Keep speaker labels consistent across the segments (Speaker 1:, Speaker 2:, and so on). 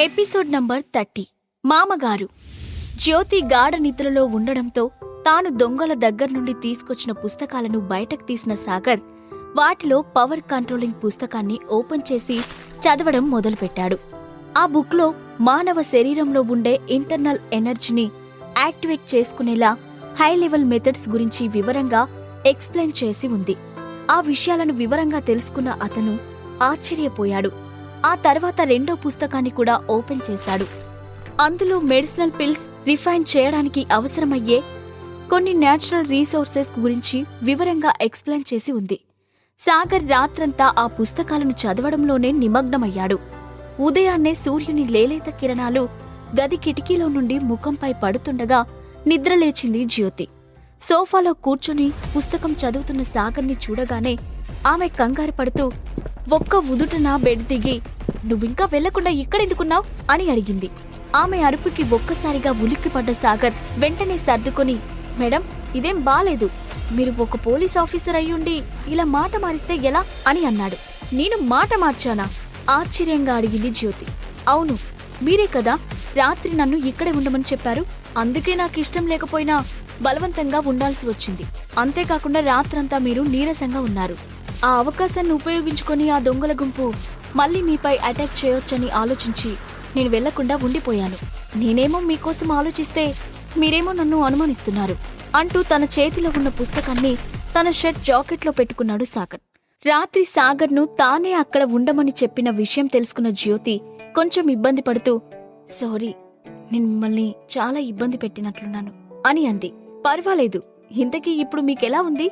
Speaker 1: Episode number 30 మామగారు. జ్యోతి గాఢ నిద్రలో ఉండడంతో తాను దొంగల దగ్గర్నుండి తీసుకొచ్చిన పుస్తకాలను బయటకు తీసిన సాగర్ వాటిలో పవర్ కంట్రోలింగ్ పుస్తకాన్ని ఓపెన్ చేసి చదవడం మొదలుపెట్టాడు. ఆ బుక్లో మానవ శరీరంలో ఉండే ఇంటర్నల్ ఎనర్జీని యాక్టివేట్ చేసుకునేలా హై లెవెల్ మెథడ్స్ గురించి వివరంగా ఎక్స్ప్లెయిన్ చేసి ఉంది. ఆ విషయాలను వివరంగా తెలుసుకున్న అతను ఆశ్చర్యపోయాడు. ఆ తర్వాత రెండో పుస్తకాన్ని కూడా ఓపెన్ చేశాడు. అందులో మెడిసినల్ పిల్స్ రిఫైన్ చేయడానికి అవసరమయ్యే కొన్ని న్యాచురల్ రీసోర్సెస్ గురించి వివరంగా ఎక్స్ప్లెయిన్ చేసి ఉంది. సాగర్ రాత్రంతా ఆ పుస్తకాలను చదవడంలోనే నిమగ్నమయ్యాడు. ఉదయాన్నే సూర్యుని లేలేత కిరణాలు గది కిటికీలో నుండి ముఖంపై పడుతుండగా నిద్రలేచింది జ్యోతి. సోఫాలో కూర్చుని పుస్తకం చదువుతున్న సాగర్ని చూడగానే ఆమె కంగారు పడుతూ ఒక్క ఉదుటన బెడ్ దిగి, "నువ్వింకా వెళ్లకుండా ఇక్కడెందుకున్నావ్?" అని అడిగింది. ఆమె అరుపుకి ఒక్కసారిగా ఉలిక్కిపడ్డ సాగర్ వెంటనే సర్దుకొని, "మేడం, ఇదేం బాలేదు. మీరు ఒక పోలీస్ ఆఫీసర్ అయ్యుండి ఇలా మాట మారిస్తే ఎలా?" అని అన్నాడు. "నేను మాట మార్చానా?" ఆశ్చర్యంగా అడిగింది జ్యోతి. "అవును, మీరే కదా రాత్రి నన్ను ఇక్కడే ఉండమని చెప్పారు. అందుకే నాకిష్టం లేకపోయినా బలవంతంగా ఉండాల్సి వచ్చింది. అంతేకాకుండా రాత్రంతా మీరు నీరసంగా ఉన్నారు. ఆ అవకాశాన్ని ఉపయోగించుకొని ఆ దొంగల గుంపు మళ్ళీ మీపై అటాక్ చేయొచ్చని ఆలోచించి నేను వెళ్లకుండా ఉండిపోయాను. నేనేమో మీకోసం ఆలోచిస్తే మీరేమో నన్ను అనుమానిస్తున్నారు" అంటూ తన చేతిలో ఉన్న పుస్తకాన్ని తన షర్ట్ జాకెట్లో పెట్టుకున్నాడు సాగర్. రాత్రి సాగర్ను తానే అక్కడ ఉండమని చెప్పిన విషయం తెలుసుకున్న జ్యోతి కొంచెం ఇబ్బంది పడుతూ, "సారీ, నేను మిమ్మల్ని చాలా ఇబ్బంది పెట్టినట్లున్నాను" అని అంది. "పర్వాలేదు, ఇంతకీ ఇప్పుడు మీకెలా ఉంది?"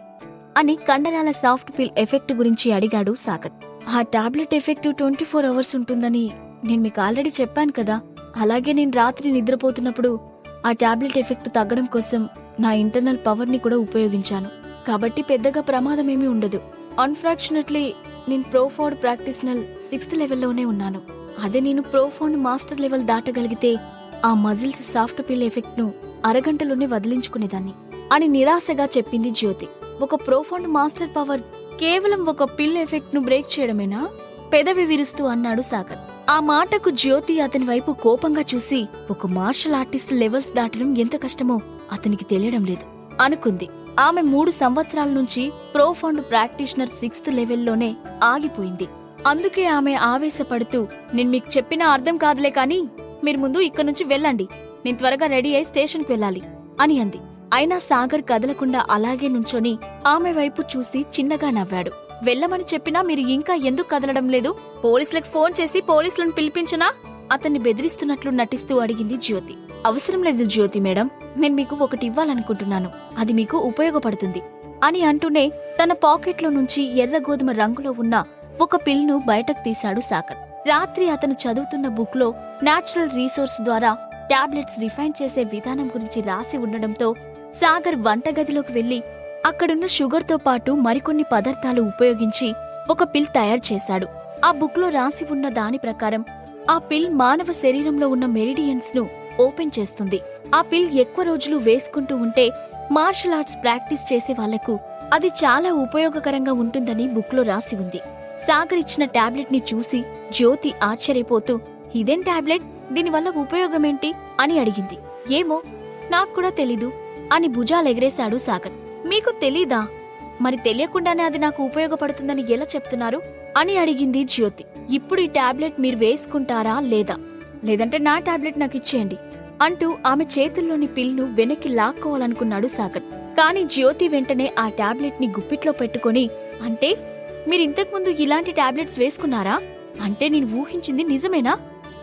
Speaker 1: అని కండరాల సాఫ్ట్ పిల్ ఎఫెక్ట్ గురించి అడిగాడు సాగర్. "ఆ టాబ్లెట్ ఎఫెక్ట్ 24 అవర్స్ ఉంటుందని నేను మీకు ఆల్రెడీ చెప్పాను కదా. అలాగే నేను రాత్రి నిద్రపోతున్నప్పుడు ఆ టాబ్లెట్ ఎఫెక్ట్ తగ్గడం కోసం నా ఇంటర్నల్ పవర్ని కూడా ఉపయోగించాను. కాబట్టి పెద్దగా ప్రమాదమేమీ ఉండదు. అన్ఫార్చునేట్లీ నేను ప్రోఫౌండ్ ప్రాక్టీషనల్ 6th లెవెల్లోనే ఉన్నాను. అదే నేను ప్రోఫౌండ్ మాస్టర్ లెవెల్ దాటగలిగితే ఆ మజిల్స్ సాఫ్ట్ పిల్ ఎఫెక్ట్ను అరగంటలోనే వదిలించుకునేదాన్ని" అని నిరాశగా చెప్పింది జ్యోతి. "ఒక ప్రోఫౌండ్ మాస్టర్ పవర్ కేవలం ఒక పిల్ ఎఫెక్ట్ ను బ్రేక్ చేయడమేనా?" పెదవి విరుస్తూ అన్నాడు సాగర్. ఆ మాటకు జ్యోతి అతని వైపు కోపంగా చూసి, ఒక మార్షల్ ఆర్టిస్ట్ లెవెల్స్ దాటడం ఎంత కష్టమో అతనికి తెలియడం లేదు అనుకుంది. ఆమె 3 సంవత్సరాల నుంచి ప్రోఫౌండ్ ప్రాక్టీషనర్ 6th లెవెల్లోనే ఆగిపోయింది. అందుకే ఆమె ఆవేశపడుతూ, "నేను మీకు చెప్పినా అర్థం కాదులే కానీ మీరు ముందు ఇక్కడ్నుంచి వెళ్ళండి. నేను త్వరగా రెడీ అయి స్టేషన్కి వెళ్ళాలి" అని అంది. అయినా సాగర్ కదలకుండా అలాగే నుంచొని ఆమె వైపు చూసి చిన్నగా నవ్వాడు. "వెళ్ళమని చెప్పినా మీరు ఇంకా ఎందుకు కదలడం లేదు? పోలీసులకు ఫోన్ చేసి పోలీసులను పిలిపించనా?" అతన్ని బెదిరిస్తున్నట్లు నటిస్తూ అడిగింది జ్యోతి. "అవసరం లేదు జ్యోతి మేడం, నేను మీకు ఒకటి ఇవ్వాలనుకుంటున్నాను. అది మీకు ఉపయోగపడుతుంది" అని అంటూనే తన పాకెట్లో నుంచి ఎర్ర గోధుమ రంగులో ఉన్న ఒక పిల్ను బయటకు తీశాడు సాగర్. రాత్రి అతను చదువుతున్న బుక్లో న్యాచురల్ రీసోర్స్ ద్వారా టాబ్లెట్స్ రిఫైన్ చేసే విధానం గురించి రాసి ఉండడంతో సాగర్ వంటగదిలోకి వెళ్లి అక్కడున్న షుగర్తో పాటు మరికొన్ని పదార్థాలు ఉపయోగించి ఒక పిల్ తయారు చేశాడు. ఆ బుక్లో రాసి ఉన్న దాని ప్రకారం ఆ పిల్ మానవ శరీరంలో ఉన్న మెరిడియన్స్ ను ఓపెన్ చేస్తుంది. ఆ పిల్ ఎక్కువ రోజులు వేసుకుంటూ ఉంటే మార్షల్ ఆర్ట్స్ ప్రాక్టీస్ చేసే వాళ్లకు అది చాలా ఉపయోగకరంగా ఉంటుందని బుక్లో రాసి ఉంది. సాగర్ ఇచ్చిన టాబ్లెట్ ని చూసి జ్యోతి ఆశ్చర్యపోతూ, "ఇదేం టాబ్లెట్? దీనివల్ల ఉపయోగమేంటి?" అని అడిగింది. "ఏమో, నాక్కూడా తెలీదు" అని భుజాలెగరేశాడు సాగర్. "మీకు తెలీదా? మరి తెలియకుండానే అది నాకు ఉపయోగపడుతుందని ఎలా చెప్తున్నారు?" అని అడిగింది జ్యోతి. "ఇప్పుడు ఈ టాబ్లెట్ మీరు వేసుకుంటారా లేదా? లేదంటే నా టాబ్లెట్ నాకిచ్చేయండి" అంటూ ఆమె చేతుల్లోని పిల్ను వెనక్కి లాక్కోవాలనుకున్నాడు సాగర్. కాని జ్యోతి వెంటనే ఆ టాబ్లెట్ ని గుప్పిట్లో పెట్టుకుని, "అంటే మీరింతకుముందు ఇలాంటి టాబ్లెట్స్ వేసుకున్నారా? అంటే నేను ఊహించింది నిజమేనా?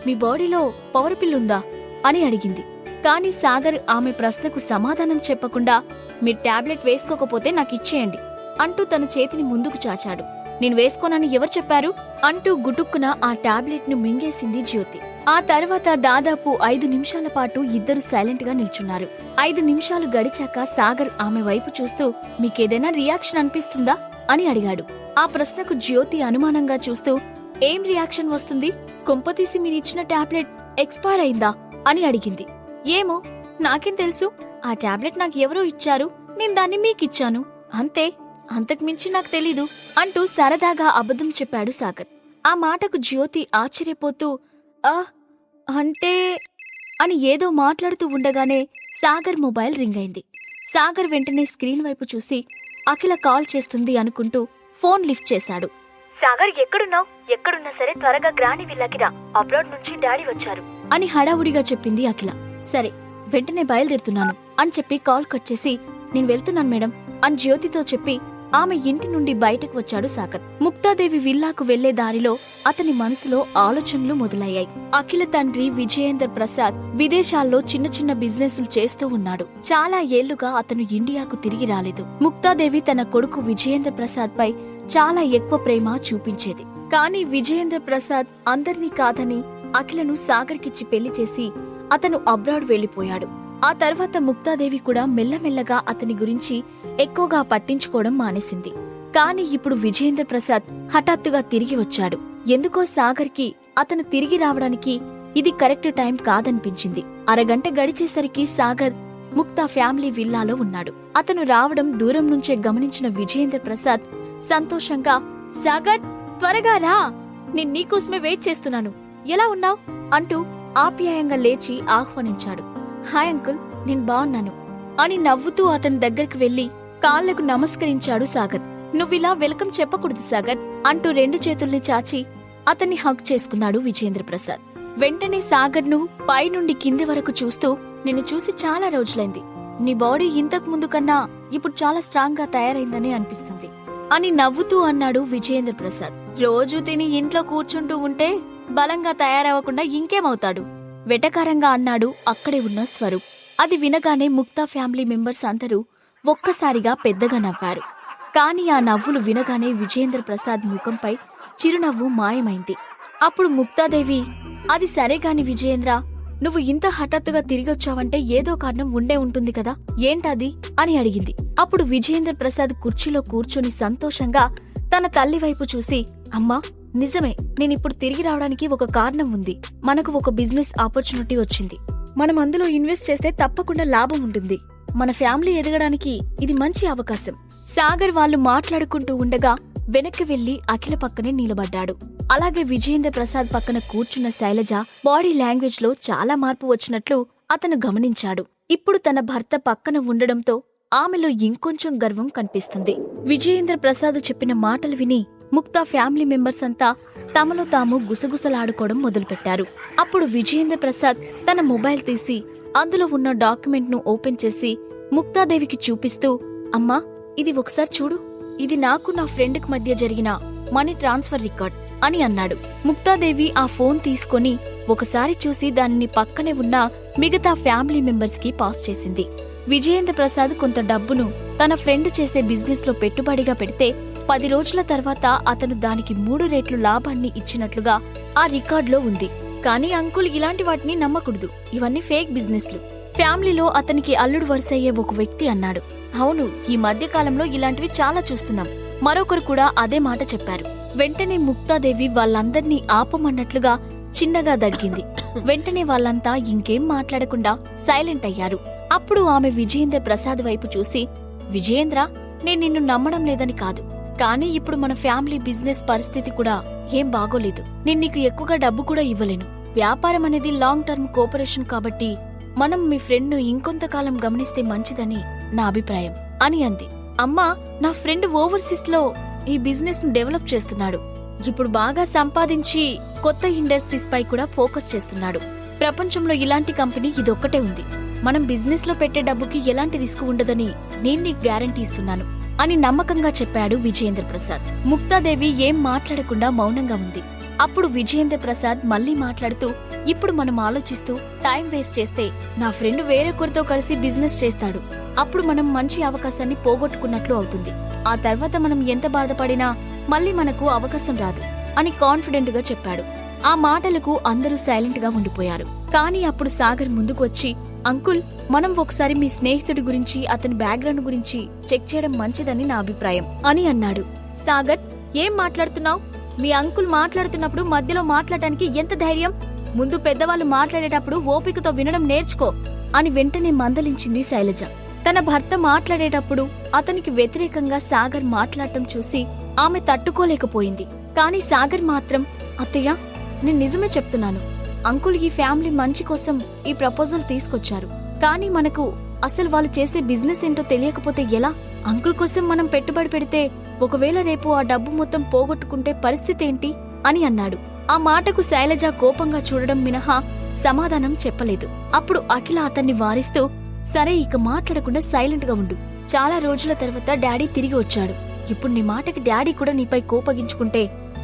Speaker 1: మీ బాడీలో పవర్ పిల్లుందా?" అని అడిగింది. కాని సాగర్ ఆమె ప్రశ్నకు సమాధానం చెప్పకుండా, "మీరు టాబ్లెట్ వేసుకోకపోతే నాకిచ్చేయండి" అంటూ తన చేతిని ముందుకు చాచాడు. "నేను వేసుకోనని ఎవరు చెప్పారు?" అంటూ గుటుక్కున ఆ టాబ్లెట్ ను మింగేసింది జ్యోతి. ఆ తర్వాత దాదాపు 5 నిమిషాల పాటు ఇద్దరు సైలెంట్ గా నిల్చున్నారు. 5 నిమిషాలు గడిచాక సాగర్ ఆమె వైపు చూస్తూ, "మీకేదైనా రియాక్షన్ అనిపిస్తుందా?" అని అడిగాడు. ఆ ప్రశ్నకు జ్యోతి అనుమానంగా చూస్తూ, "ఏం రియాక్షన్ వస్తుంది? కొంపతీసి మీరిచ్చిన టాబ్లెట్ ఎక్స్పైర్ అయిందా?" అని అడిగింది. "ఏమో, నాకేం తెలుసు? ఆ టాబ్లెట్ నాకు ఎవరో ఇచ్చారు, నేను దాన్ని మీకిచ్చాను. అంతే, అంతకుమించి నాకు తెలీదు" అంటూ సరదాగా అబద్ధం చెప్పాడు సాగర్. ఆ మాటకు జ్యోతి ఆశ్చర్యపోతూ, అంటే అని ఏదో మాట్లాడుతూ ఉండగానే సాగర్ మొబైల్ రింగ్ అయింది. సాగర్ వెంటనే స్క్రీన్ వైపు చూసి అఖిల కాల్ చేస్తుంది అనుకుంటూ ఫోన్ లిఫ్ట్ చేశాడు. సాగర్ ఎక్కడున్నావు? ఎక్కడున్నా సరే త్వరగా గ్రాని విల్లాకి రా, అబ్రాడ్ నుంచి డాడీ వచ్చారు అని హడావుడిగా చెప్పింది అఖిల. సరే వెంటనే బయలుదేరుతున్నాను అని చెప్పి కాల్ కట్ చేసి నేను వెళ్తున్నాను మేడం అని జ్యోతితో చెప్పి ఆమె ఇంటి నుండి బయటకు వచ్చాడు సాగర్. ముక్తాదేవి విల్లాకు వెళ్లే దారిలో అతని మనసులో ఆలోచనలు మొదలయ్యాయి. అఖిల తండ్రి విజయేంద్ర ప్రసాద్ విదేశాల్లో చిన్న చిన్న బిజినెస్లు చేస్తూ ఉన్నాడు. చాలా ఏళ్లుగా అతను ఇండియాకు తిరిగి రాలేదు. ముక్తాదేవి తన కొడుకు విజయేంద్ర ప్రసాద్ పై చాలా ఎక్కువ ప్రేమ చూపించేది. కానీ విజయేంద్ర ప్రసాద్ అందర్నీ కాదని అఖిలను సాగర్కిచ్చి పెళ్లి చేసి అతను అబ్రాడ్ వెళ్లిపోయాడు. ఆ తర్వాత ముక్తాదేవి కూడా మెల్లమెల్లగా అతని గురించి ఎక్కువగా పట్టించుకోవడం మానేసింది. కాని ఇప్పుడు విజయేంద్ర ప్రసాద్ హఠాత్తుగా తిరిగి వచ్చాడు. ఎందుకో సాగర్కి అతను తిరిగి రావడానికి ఇది కరెక్ట్ టైం కాదనిపించింది. అరగంట గడిచేసరికి సాగర్ ముక్తా ఫ్యామిలీ విల్లాలో ఉన్నాడు. అతను రావడం దూరం నుంచే గమనించిన విజయేంద్ర ప్రసాద్ సంతోషంగా సాగర్ త్వరగా రా, నేను నీకోసమే వెయిట్ చేస్తున్నాను, ఎలా ఉన్నావ్ అంటూ ఆప్యాయంగా లేచి ఆహ్వానించాడు. హాయ్ అంకుల్, నేను బావున్నాను అని నవ్వుతూ అతని దగ్గరికి వెళ్లి కాళ్లకు నమస్కరించాడు సాగర్. నువ్విలా వెల్కమ్ చెప్పకూడదు సాగర్ అంటూ 2 చేతుల్ని చాచి అతన్ని హగ్ చేసుకున్నాడు విజయేంద్ర ప్రసాద్. వెంటనే సాగర్ను పైనుండి కింది వరకు చూస్తూ నిన్ను చూసి చాలా రోజులైంది, నీ బాడీ ఇంతకు ముందు కన్నా ఇప్పుడు చాలా స్ట్రాంగ్ గా తయారైందని అనిపిస్తుంది అని నవ్వుతూ అన్నాడు విజయేంద్ర ప్రసాద్. రోజూ తిని ఇంట్లో కూర్చుంటూ ఉంటే బలంగా తయారవ్వకుండా ఇంకేమవుతాడు వెటకారంగా అన్నాడు అక్కడే ఉన్న స్వరూప్. అది వినగానే ముక్తా ఫ్యామిలీ మెంబర్స్ అందరూ ఒక్కసారిగా పెద్దగా నవ్వారు. కాని ఆ నవ్వులు వినగానే విజయేంద్ర ప్రసాద్ ముఖంపై చిరునవ్వు మాయమైంది. అప్పుడు ముక్తాదేవి, అది సరేగాని విజయేంద్ర, నువ్వు ఇంత హఠాత్తుగా తిరిగొచ్చావంటే ఏదో కారణం ఉండే ఉంటుంది కదా, ఏంటది అని అడిగింది. అప్పుడు విజయేంద్ర ప్రసాద్ కుర్చీలో కూర్చొని సంతోషంగా తన తల్లి వైపు చూసి, అమ్మా నిజమే, నేనిప్పుడు తిరిగి రావడానికి ఒక కారణం ఉంది. మనకు ఒక బిజినెస్ ఆపర్చునిటీ వచ్చింది. మనం అందులో ఇన్వెస్ట్ చేస్తే తప్పకుండా లాభం ఉంటుంది. మన ఫ్యామిలీ ఎదగడానికి ఇది మంచి అవకాశం. సాగర్ వాళ్ళు మాట్లాడుకుంటూ ఉండగా వెనక్కి వెళ్లి అఖిల పక్కనే నిలబడ్డాడు. అలాగే విజయేంద్ర ప్రసాద్ పక్కన కూర్చున్న శైలజ బాడీ లాంగ్వేజ్ లో చాలా మార్పు వచ్చినట్లు అతను గమనించాడు. ఇప్పుడు తన భర్త పక్కన ఉండడంతో ఆమెలో ఇంకొంచెం గర్వం కనిపిస్తుంది. విజయేంద్ర ప్రసాద్ చెప్పిన మాటలు విని ముక్తా ఫ్యామిలీ మెంబర్స్ అంతా తమలో తాము గుసగుసలాడుకోవడం మొదలుపెట్టారు. అప్పుడు విజయేంద్ర ప్రసాద్ తన మొబైల్ తీసి అందులో ఉన్న డాక్యుమెంట్ ను ఓపెన్ చేసి ముక్తాదేవికి చూపిస్తూ, అమ్మా ఇది ఒకసారి చూడు, ఇది నాకు నా ఫ్రెండ్ కి మధ్య జరిగిన మనీ ట్రాన్స్ఫర్ రికార్డ్ అని అన్నాడు. ముక్తాదేవి ఆ ఫోన్ తీసుకొని ఒకసారి చూసి దానిని పక్కనే ఉన్న మిగతా ఫ్యామిలీ మెంబర్స్ కి పాస్ చేసింది. విజయేంద్ర ప్రసాద్ కొంత డబ్బును తన ఫ్రెండ్ చేసే బిజినెస్ లో పెట్టుబడిగా పెడితే 10 రోజుల తర్వాత అతను దానికి 3 రెట్లు లాభాన్ని ఇచ్చినట్లుగా ఆ రికార్డులో ఉంది. కానీ అంకుల్ ఇలాంటి వాటిని నమ్మకూడదు, ఇవన్నీ ఫేక్ బిజినెస్లు. ఫ్యామిలీలో అతనికి అల్లుడు వరుసయ్యే ఒక వ్యక్తి అన్నాడు. అవును, ఈ మధ్య కాలంలో ఇలాంటివి చాలా చూస్తున్నాం. మరొకరు కూడా అదే మాట చెప్పారు. వెంటనే ముక్తాదేవి వాళ్ళందర్నీ ఆపమన్నట్లుగా చిన్నగా దగ్గింది. వెంటనే వాళ్ళంతా ఇంకేం మాట్లాడకుండా సైలెంట్ అయ్యారు. అప్పుడు ఆమె విజయేంద్ర ప్రసాద్ వైపు చూసి, విజయేంద్ర, నేను నిన్ను నమ్మడం లేదని కాదు, కానీ ఇప్పుడు మన ఫ్యామిలీ బిజినెస్ పరిస్థితి కూడా ఏం బాగోలేదు. నేను నీకు ఎక్కువగా డబ్బు కూడా ఇవ్వలేను. వ్యాపారం అనేది లాంగ్ టర్మ్ కోఆపరేషన్ కాబట్టి మనం మీ ఫ్రెండ్ ను ఇంకొంతకాలం గమనిస్తే మంచిదని నా అభిప్రాయం అని అంది. అమ్మా, నా ఫ్రెండ్ ఓవర్సీస్ లో ఈ బిజినెస్ ను డెవలప్ చేస్తున్నాడు. ఇప్పుడు బాగా సంపాదించి కొత్త ఇండస్ట్రీస్ పై కూడా ఫోకస్ చేస్తున్నాడు. ప్రపంచంలో ఇలాంటి కంపెనీ ఇదొక్కటే ఉంది. మనం బిజినెస్ లో పెట్టే డబ్బుకి ఎలాంటి రిస్క్ ఉండదని నేను నీకు గ్యారంటీ ఇస్తున్నాను అని నమ్మకంగా చెప్పాడు విజయేంద్ర ప్రసాద్. ముక్తాదేవి ఏం మాట్లాడకుండా మౌనంగా ఉంది. అప్పుడు విజయేంద్ర ప్రసాద్ మళ్లీ మాట్లాడుతూ, ఇప్పుడు మనం ఆలోచిస్తూ టైం వేస్ట్ చేస్తే నా ఫ్రెండ్ వేరొకరితో కలిసి బిజినెస్ చేస్తాడు. అప్పుడు మనం మంచి అవకాశాన్ని పోగొట్టుకున్నట్లు అవుతుంది. ఆ తర్వాత మనం ఎంత బాధపడినా మళ్లీ మనకు అవకాశం రాదు అని కాన్ఫిడెంట్ గా చెప్పాడు. ఆ మాటలకు అందరూ సైలెంట్ గా ఉండిపోయారు. కానీ అప్పుడు సాగర్ ముందుకు వచ్చి, అంకుల్, మనం ఒకసారి మీ స్నేహితుడి గురించి అతని బ్యాక్గ్రౌండ్ గురించి చెక్ చేయడం మంచిదని నా అభిప్రాయం అని అన్నాడు. సాగర్, ఏం మాట్లాడుతున్నావు? మీ అంకుల్ మాట్లాడుతున్నప్పుడు మధ్యలో మాట్లాడటానికి ఎంత ధైర్యం? ముందు పెద్దవాళ్ళు మాట్లాడేటప్పుడు ఓపికతో వినడం నేర్చుకో అని వెంటనే మందలించింది శైలజ. తన భర్త మాట్లాడేటప్పుడు అతనికి వ్యతిరేకంగా సాగర్ మాట్లాడటం చూసి ఆమె తట్టుకోలేకపోయింది. కాని సాగర్ మాత్రం, అత్తయ్య, నేను నిజమే చెప్తున్నాను, అంకుల్ ఈ ఫ్యామిలీ మంచి కోసం ఈ ప్రపోజల్ తీసుకొచ్చారు. కానీ మనకు అసలు వాళ్ళు చేసే బిజినెస్ ఏంటో తెలియకపోతే ఎలా? అంకుల్ కోసం మనం పెట్టుబడి పెడితే ఒకవేళ రేపు ఆ డబ్బు మొత్తం పోగొట్టుకుంటే పరిస్థితి ఏంటి అని అన్నాడు. ఆ మాటకు శైలజ కోపంగా చూడడం మినహా సమాధానం చెప్పలేదు. అప్పుడు అఖిల అతన్ని వారిస్తూ, సరే ఇక మాట్లాడకుండా సైలెంట్ గా ఉండు. చాలా రోజుల తర్వాత డాడీ తిరిగి వచ్చాడు. ఇప్పుడు నీ మాటకి డాడీ కూడా నీపై కోపగించుకుంటే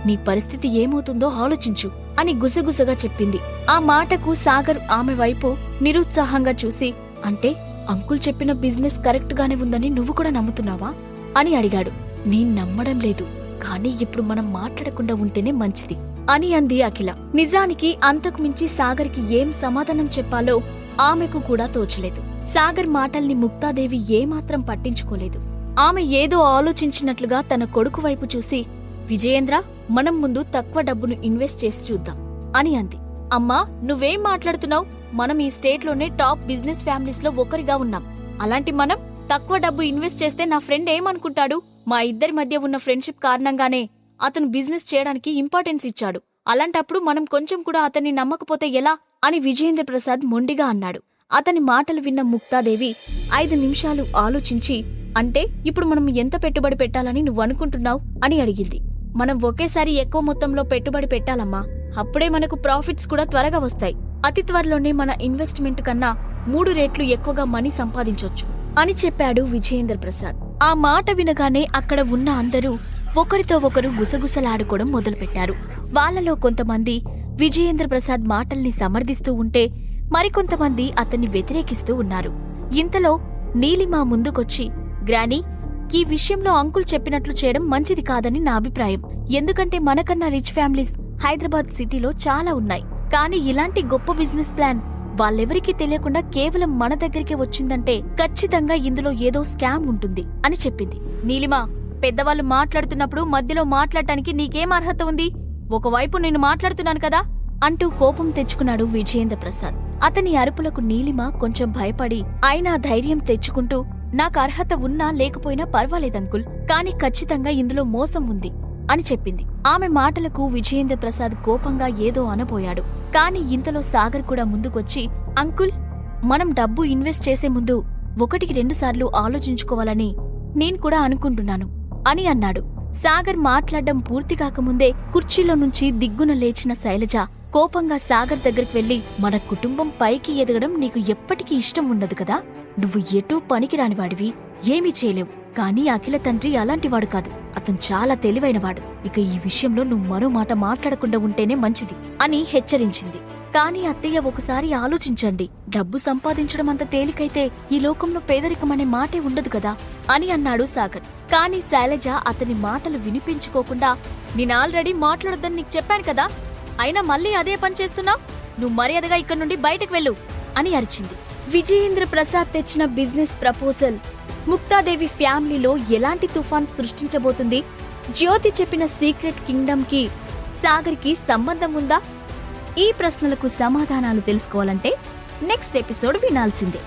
Speaker 1: నీ పరిస్థితి ఏమవుతుందో ఆలోచించు అని గుసగుసగా చెప్పింది. ఆ మాటకు సాగర్ ఆమె వైపు నిరుత్సాహంగా చూసి, అంటే అంకుల్ చెప్పిన బిజినెస్ కరెక్ట్ గానే ఉందని నువ్వు కూడా నమ్ముతున్నావా అని అడిగాడు. నేను నమ్మడం లేదు, కానీ ఇప్పుడు మనం మాట్లాడకుండా ఉంటేనే మంచిది అని అంది అఖిల. నిజానికి అంతకు మించి సాగర్కి ఏం సమాధానం చెప్పాలో ఆమెకు కూడా తోచలేదు. సాగర్ మాటల్ని ముక్తాదేవి ఏమాత్రం పట్టించుకోలేదు. ఆమె ఏదో ఆలోచించినట్లుగా తన కొడుకు వైపు చూసి, విజయేంద్ర, మనం ముందు తక్కువ డబ్బును ఇన్వెస్ట్ చేసి చూద్దాం అని అంది. అమ్మా, నువ్వేం మాట్లాడుతున్నావు? మనం ఈ స్టేట్లోనే టాప్ బిజినెస్ ఫ్యామిలీస్ లో ఒకరిగా ఉన్నాం. అలాంటి మనం తక్కువ డబ్బు ఇన్వెస్ట్ చేస్తే నా ఫ్రెండ్ ఏమనుకుంటాడు? మా ఇద్దరి మధ్య ఉన్న ఫ్రెండ్షిప్ కారణంగానే అతను బిజినెస్ చేయడానికి ఇంపార్టెన్స్ ఇచ్చాడు. అలాంటప్పుడు మనం కొంచెం కూడా అతన్ని నమ్మకపోతే ఎలా అని విజయేంద్ర ప్రసాద్ మొండిగా అన్నాడు. అతని మాటలు విన్న ముక్తాదేవి 5 నిమిషాలు ఆలోచించి, అంటే ఇప్పుడు మనం ఎంత పెట్టుబడి పెట్టాలని నువ్వనుకుంటున్నావు అని అడిగింది. మనం ఒకేసారి ఎక్కువ మొత్తంలో పెట్టుబడి పెట్టాలమ్మా. అప్పుడే మనకు ప్రాఫిట్స్ కూడా త్వరగా వస్తాయి. అతి త్వరలోనే మన ఇన్వెస్ట్మెంట్ కన్నా 3 రెట్లు ఎక్కువగా మనీ సంపాదించొచ్చు అని చెప్పాడు విజయేంద్ర ప్రసాద్. ఆ మాట వినగానే అక్కడ ఉన్న అందరూ ఒకరితో ఒకరు గుసగుసలాడుకోవడం మొదలుపెట్టారు. వాళ్లలో కొంతమంది విజయేంద్ర ప్రసాద్ మాటల్ని సమర్థిస్తూ ఉంటే, మరికొంతమంది అతన్ని వ్యతిరేకిస్తూ ఉన్నారు. ఇంతలో నీలిమ ముందుకొచ్చి, గ్రానీ, ఈ విషయంలో అంకుల్ చెప్పినట్లు చేయడం మంచిది కాదని నా అభిప్రాయం. ఎందుకంటే మనకన్నా రిచ్ ఫ్యామిలీస్ హైదరాబాద్ సిటీలో చాలా ఉన్నాయి. కానీ ఇలాంటి గొప్ప బిజినెస్ ప్లాన్ వాళ్ళెవరికీ తెలియకుండా కేవలం మన దగ్గరికి వచ్చిందంటే ఖచ్చితంగా ఇందులో ఏదో స్కామ్ ఉంటుంది అని చెప్పింది. నీలిమ, పెద్దవాళ్ళు మాట్లాడుతున్నప్పుడు మధ్యలో మాట్లాడటానికి నీకేం అర్హత ఉంది? ఒకవైపు నేను మాట్లాడుతున్నాను కదా అంటూ కోపం తెచ్చుకున్నాడు విజయేంద్ర ప్రసాద్. అతని అరుపులకు నీలిమ కొంచెం భయపడి, అయినా ధైర్యం తెచ్చుకుంటూ, నాకు అర్హత ఉన్నా లేకపోయినా పర్వాలేదంకుల్, కానీ ఖచ్చితంగా ఇందులో మోసం ఉంది అని చెప్పింది. ఆమె మాటలకు విజయేంద్ర ప్రసాద్ కోపంగా ఏదో అనబోయాడు. కాని ఇంతలో సాగర్ కూడా ముందుకొచ్చి, అంకుల్, మనం డబ్బు ఇన్వెస్ట్ చేసే ముందు 1-2 సార్లు ఆలోచించుకోవాలని నేను కూడా అనుకుంటున్నాను అని అన్నాడు. సాగర్ మాట్లాడడం పూర్తి కాకముందే కుర్చీలో నుంచి దిగ్గున లేచిన శైలజ కోపంగా సాగర్ దగ్గరికి వెళ్లి, మన కుటుంబం పైకి ఎదగడం నీకు ఎప్పటికీ ఇష్టం ఉండదు కదా? నువ్వు ఎటూ పనికిరానివాడివి, ఏమీ చేయలేవు. కానీ అఖిల తండ్రి అలాంటివాడు కాదు. అతను చాలా తెలివైనవాడు. ఇక ఈ విషయంలో నువ్వు మరో మాట మాట్లాడకుండా ఉంటేనే మంచిది అని హెచ్చరించింది. కాని అత్తయ్య, ఒకసారి ఆలోచించండి. డబ్బు సంపాదించడం అంత తేలికైతే ఈ లోకంలో పేదరికమనే మాటే ఉండదు కదా అని అన్నాడు సాగర్. కాని శైలజ అతని మాటలు వినిపించుకోకుండా, నేను ఆల్రెడీ మాట్లాడొద్దని నీకు చెప్పాను కదా, అయినా మళ్ళీ అదే పని చేస్తున్నావు. నువ్వు మర్యాదగా ఇక్కడి నుండి బయటకు వెళ్ళు అని అరిచింది. విజయేంద్ర ప్రసాద్ తెచ్చిన బిజినెస్ ప్రపోజల్ ముక్తాదేవి ఫ్యామిలీలో ఎలాంటి తుఫాన్ సృష్టించబోతుంది? జ్యోతి చెప్పిన సీక్రెట్ కింగ్డమ్ కి సాగర్ కి సంబంధం ఉందా? ఈ ప్రశ్నలకు సమాధానాలు తెలుసుకోవాలంటే నెక్స్ట్ ఎపిసోడ్ వినాల్సిందే.